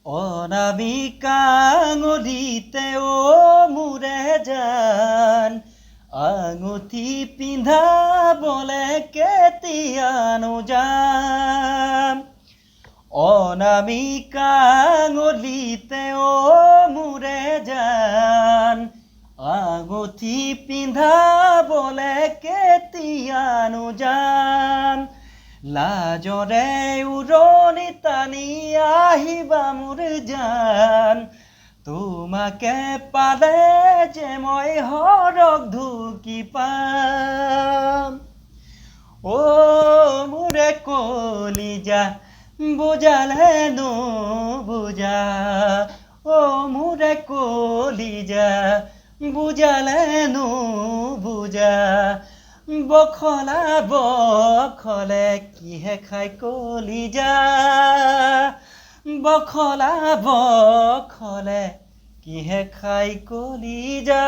অনামিকা আঙুলিতে ও মোৰে জান আঙুঠি পিন্ধাবলে কেতিয়ানো যাম অনামিকা আঙুলিতে ও মোৰে জান আঙুঠি পিন্ধাবলে কেতিয়ানো যাম লাজৰে উৰণি টানি আহিবা মোৰ জান তোমাকে পালে যে মই হৰক ঢুকি পাম ও মোৰে কলিজা বুজালে নুবুজা ও মোৰে কলিজা বুজালে নুবুজা বখলা বখলে কিহে খাই কলিজা বখলা বখলে কিহে খাই কলিজা